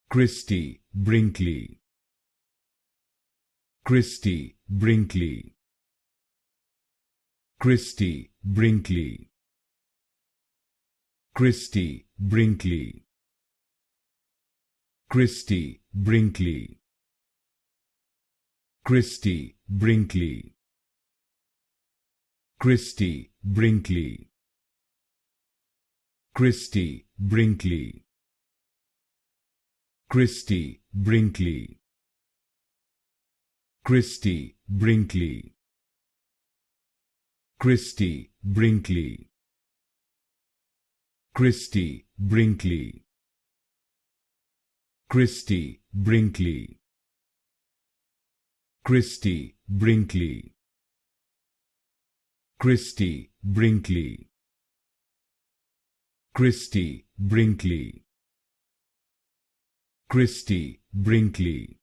Christie Brinkley, Christie Brinkley, Christie Brinkley, Christie Brinkley, Christie Brinkley, Christie Brinkley, Christie Brinkley, Christie Brinkley, Christie Brinkley, Christie Brinkley, Christie Brinkley, Christie Brinkley, Christie Brinkley, Christie Brinkley, Christie Brinkley, Christie Brinkley, Christie Brinkley,